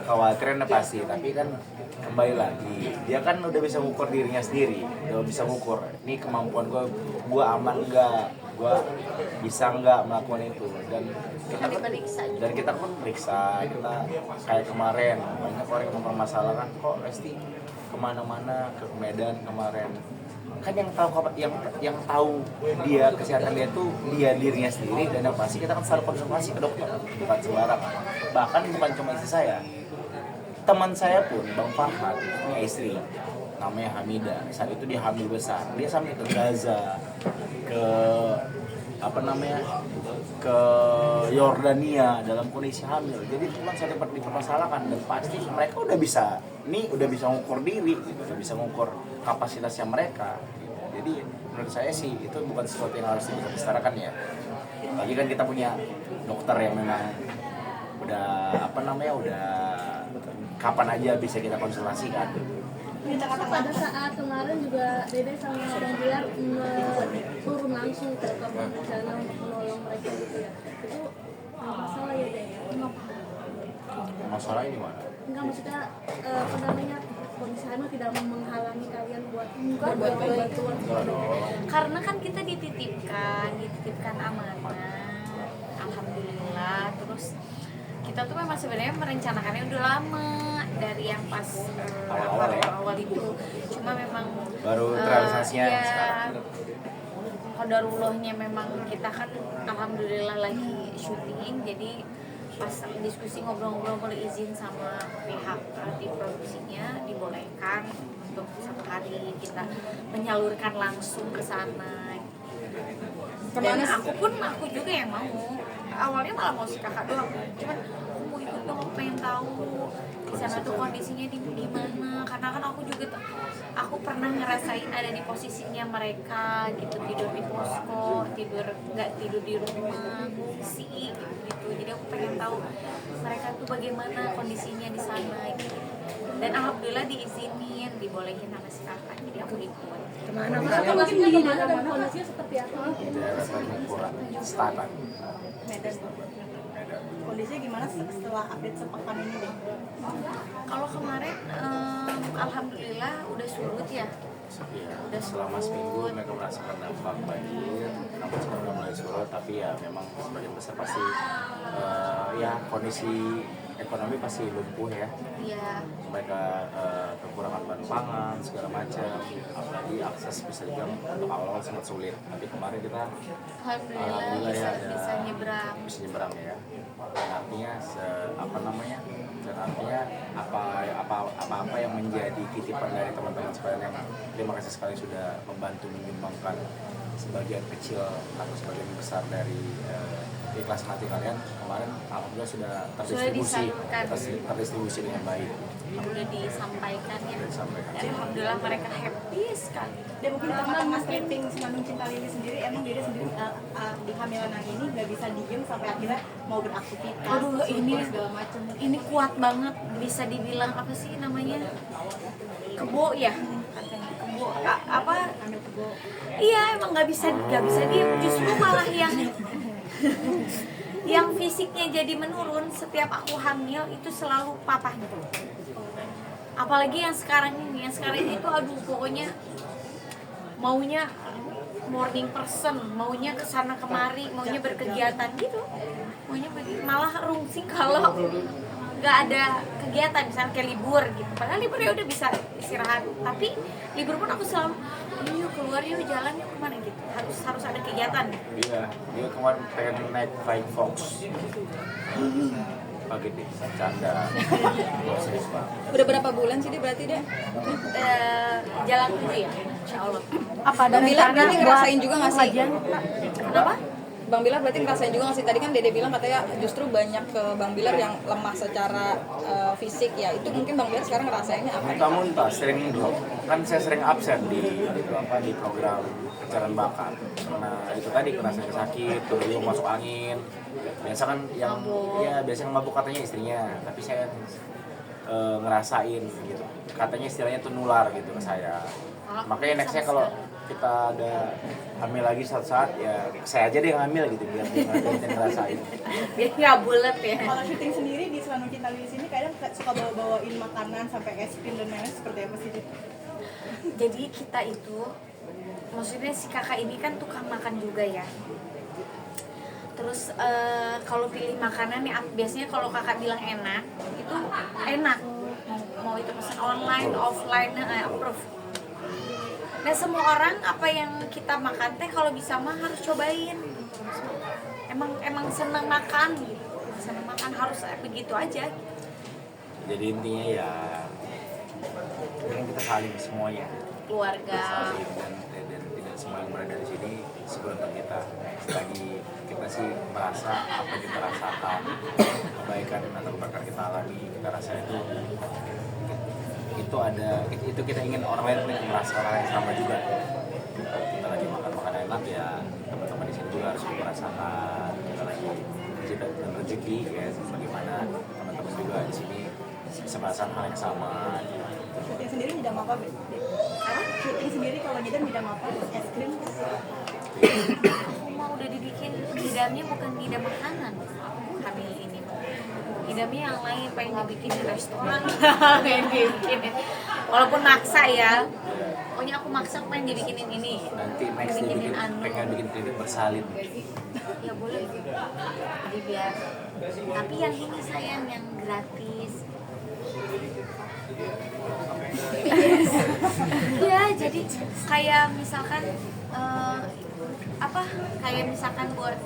kekhawatiran pasti, tapi kan kembali lagi dia kan udah bisa ngukur dirinya sendiri, udah bisa ngukur ini kemampuan gue aman nggak, gue bisa nggak melakukan itu, dan kita pun periksa, kita kayak kemarin banyak orang yang mempermasalahkan kok Resti kemana-mana ke Medan kemarin, kan yang tahu dia kesehatan dia tuh dia dirinya sendiri, dan yang pasti kita kan selalu konsultasi ke dokter, bukan sembarangan. Bahkan bukan cuma istri saya, teman saya pun Bang Farhad punya istri namanya Hamida, saat itu dia hamil besar, dia sampai ke Gaza, ke ke Yordania dalam kondisi hamil. Jadi itu kan sangat dipermasalahkan, dan pasti mereka udah bisa ngukur diri gitu, udah bisa ngukur kapasitasnya mereka gitu. Jadi menurut saya sih itu bukan sesuatu yang harus dibicarakan ya. Lagi kan kita punya dokter yang memang udah kapan aja bisa kita konsultasikan. Pada saat kemarin juga Dede sama Bang Bilar turun langsung ke tempat bencana untuk menolong mereka gitu ya. Itu masalah ya Dede? Masalah ini mana? Enggak, maksudnya kondisi hamil tidak menghalangi kalian buat bantuan. Karena kan kita dititipkan amanah, alhamdulillah. Terus kita tuh memang sebenarnya merencanakannya udah lama, dari yang pas awal itu, cuma memang baru terrealisasinya ya, sekarang. Qadarullahnya memang kita kan alhamdulillah lagi syuting, jadi pas diskusi ngobrol-ngobrol boleh izin sama pihak tim produksinya, dibolehkan untuk satu hari kita menyalurkan langsung ke sana. Dan aku juga yang mau. Awalnya malah mau si kakak doang, cuman aku mau ikut dong, aku pengen tahu di sana tuh kondisinya di mana, karena kan aku pernah ngerasain ada di posisinya mereka gitu, tidur di posko, nggak tidur di rumah, ngungsi gitu. Jadi aku pengen tahu mereka tuh bagaimana kondisinya di sana gitu. Dan alhamdulillah diizinin, dibolehin sama si kakak, jadi aku ikut. Kemana? Kondisinya kemana dan kondisinya seperti apa? Selatan. Medan. Kondisinya gimana setelah update sepekan ini deh? Kalau kemarin alhamdulillah udah surut ya. Ya, selama seminggu mereka merasakan dampak banjir, namun sekarang udah mulai surut, tapi ya memang sebagian besar pasti ya kondisi ekonomi pasti lumpuh ya. Iya. Mereka kekurangan bahan pangan segala macam, apalagi akses bisa dibilang untuk awal-awal sangat sulit. Tapi kemarin kita Alhamdulillah ya, bisa nyebrang. Bisa nyebrang ya. Dan artinya apa yang menjadi titipan dari teman-teman sekalian yang terima kasih sekali sudah membantu menyumbangkan sebagian kecil atau sebagian besar dari ikhlas hati kalian, kemarin alhamdulillah sudah terdistribusi dengan baik. Udah disampaikan ya. Dan alhamdulillah mereka happy sekali. Dan mungkin karena Mas Riting Senandung Cinta Lili sendiri, emang dia sendiri di hamilan yang ini nggak bisa diem sampai akhirnya mau beraktivitas. Aduh, ini segala macam. Ini kuat banget, bisa dibilang apa sih namanya? Kebo ya katanya. Kebo apa? Ambil kebo. Iya, emang nggak bisa diem, justru malah yang fisiknya jadi menurun setiap aku hamil itu selalu papa gitu. Apalagi yang sekarang ini itu aduh pokoknya maunya morning person, maunya kesana kemari, maunya berkegiatan gitu, malah rungsing kalau nggak ada kegiatan, misalnya kayak libur gitu. Padahal libur ya udah bisa istirahat, tapi libur pun aku selalu yuk keluar, yuk jalan, yuk kemana gitu, harus ada kegiatan. Iya, dia kemarin pengen naik Flying Fox pagi deh, canda. Serius banget. Udah berapa bulan sih dia berarti deh? Jalan dulu ya, insya Allah. Apa ada Bilar berarti ngerasain juga nggak sih? Kenapa? Bang Bilar berarti ngerasain juga nggak sih? Tadi kan Dede bilang katanya justru banyak ke Bang Bilar yang lemah secara fisik ya. Itu mungkin Bang Bilar sekarang ngerasainnya apa? Muntah-muntah, sering drop. Kan saya sering absen di program pencarian bakat. Karena itu tadi kena sakit, terus masuk angin. Biasa kan yang mabuk katanya istrinya, tapi saya ngerasain gitu. Katanya istilahnya tuh nular gitu ke saya. Makanya nextnya kalau kita ada hamil lagi saat ya saya aja deh yang hamil gitu biar dia ngerasain. Biar nggak bulat ya. Kalau syuting sendiri di Selanung Cinta Lilis ini kadang suka bawa-bawain makanan sampai es krim dan lain-lain, seperti apa sih? Jadi kita itu, maksudnya si kakak ini kan tukang makan juga ya. Terus kalau pilih makanan ya biasanya kalau kakak bilang enak, itu enak. Mau itu pesan online, offline, approve. Nah semua orang apa yang kita makan teh kalau bisa mah harus cobain. Emang senang makan gitu. Senang makan harus begitu aja. Jadi intinya ya kan kita saling semuanya. Keluarga. Saling dan tidak semua yang berada di sini sebenarnya kita. Selagi kita sih merasa apa yang kita rasakan, kebaikan atau kebaikan kita alami, kita rasa itu ada, itu kita ingin orang lain pun merasa hal yang sama juga. Kita lagi makan makanan enak ya, teman-teman di sini juga harus merasakan. Kita lagi dan rezeki ya, bagaimana teman-teman juga di sini bisa merasakan hal yang sama. Syuting sendiri tidak apa-apa, syuting sendiri kalau ngidam tidak apa-apa, es krim. Aku mau udah dibikin ngidamnya bukan ngidam makanan. Aku hamil ini ngidamnya yang lain, pengen dibikin di restoran. Pengen dibikin walaupun maksa ya, pokoknya aku maksa pengen dibikinin ini. Nanti next dia bikin, pengen bikin klinik bersalin. Ya boleh, jadi biar, tapi yang ini sayang, yang gratis. Ya jadi kayak misalkan kayak misalkan buat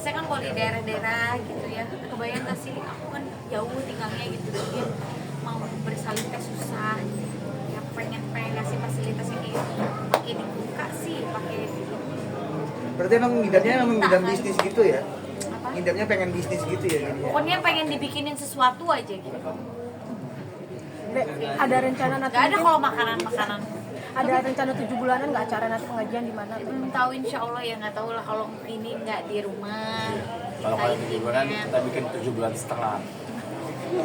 saya kan kalau di daerah-daerah gitu ya, kebayang gak sih aku kan jauh tinggalnya gitu, dia mau bersalin teh susah ya, pengen ngasih fasilitas yang kayak gitu, pakai dibuka sih, pakai Berarti emang ngidam bisnis gitu ya? apa? Ngidamnya pengen bisnis gitu ya? Pokoknya pengen dibikinin sesuatu aja gitu. Dek, ada rencana nanti? Gak ada kalau makanan-makanan. Ada rencana 7 bulanan nggak acara nanti pengajian di mana? Belum tahu, insya Allah ya, nggak tahu lah kalau ini nggak di rumah. Kalau kalian 7 bulan, kita bikin 7 bulan setengah.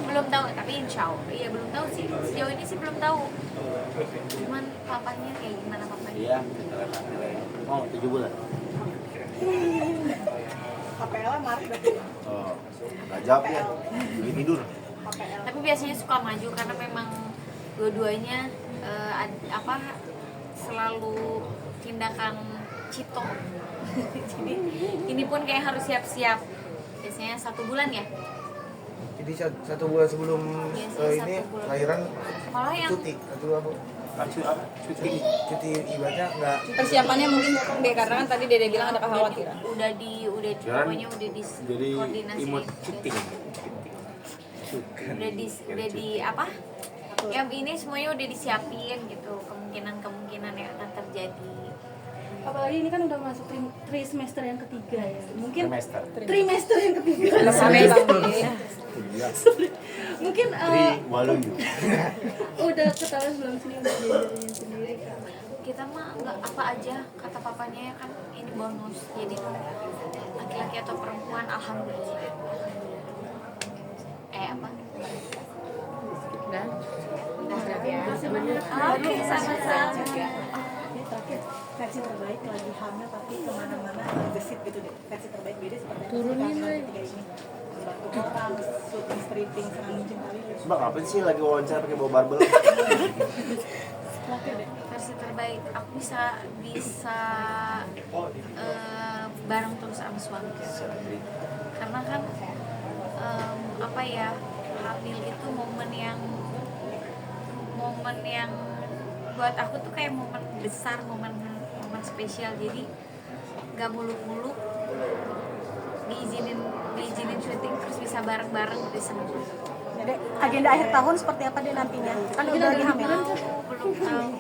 Belum tahu, tapi insya Allah iya belum tahu sih, sejauh ini sih belum tahu. Cuman papanya kayak gimana papanya? Iya, kita lihat nanti. Mau 7 bulan? KPL Maret berarti. Oh, nggak jawab ya. Lagi tidur. KPL. Tapi biasanya suka maju karena memang dua-duanya selalu tindakan cito. Jadi ini pun kayak harus siap-siap. Biasanya 1 bulan ya. Jadi 1 bulan sebelum Biasanya ini 1 bulan. lahiran Malah yang cuti atau apa? Cuti. Cuti ibaratnya nggak Persiapannya mungkin deh, karena kan tadi Dede bilang ada kekhawatiran. udah pokoknya udah di Jadi koordinasi. imut cuti. Udah di apa? Yang ini semuanya udah disiapin gitu, kemungkinan yang akan terjadi. Apalagi ini kan udah masuk trimester yang ketiga ya. Mungkin Trimester. trimester yang ketiga. Mungkin Waluyu. udah ketahuan sebelum sini udah diajarin sendiri kan. Kita mah nggak apa aja, kata papanya kan ini bonus, jadi laki-laki atau perempuan alhamdulillah. Apa? Udah ya. Oke, sama-sama. Ini terakhir, versi terbaik lagi hamil tapi kemana-mana gesit gitu deh. Versi terbaik beda seperti apa? Turunin lah. Bantu orang, syuting stripping, Selanung Cinta Lilis. Bang, apa sih lagi wawancara pakai bawa barbel? Terakhir deh. Versi terbaik aku bisa bareng terus sama suami, karena kan hamil itu momen yang buat aku tuh kayak momen besar, momen spesial. Jadi nggak muluk-muluk diizinin syuting terus bisa bareng-bareng di sana. Jadi agenda akhir tahun seperti apa deh nantinya? Kan udah lagi hamil. Belum tahu.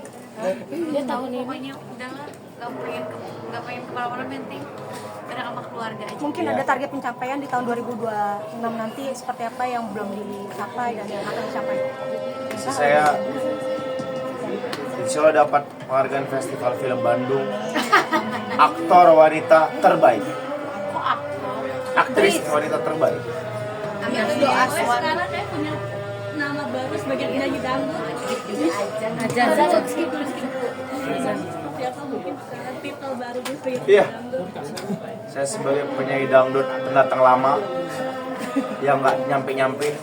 Dia tahu nih. Pokoknya udahlah, nggak pengen kemana-mana, penting bareng sama keluarga aja. Mungkin ada target pencapaian di tahun 2026 nanti seperti apa yang belum dicapai dan yang akan dicapai? Saya insya Allah dapat penghargaan Festival Film Bandung aktor wanita terbaik, Kok aktor? aktris wanita terbaik. Amin doa suami. Sekarang saya punya nama baru sebagai penyanyi dangdut. Aja. Seperti apa mungkin sekarang titel baru dia sebagai Iya. dangdut. Saya sebagai penyanyi dangdut pendatang lama yang nggak nyampe-nyampe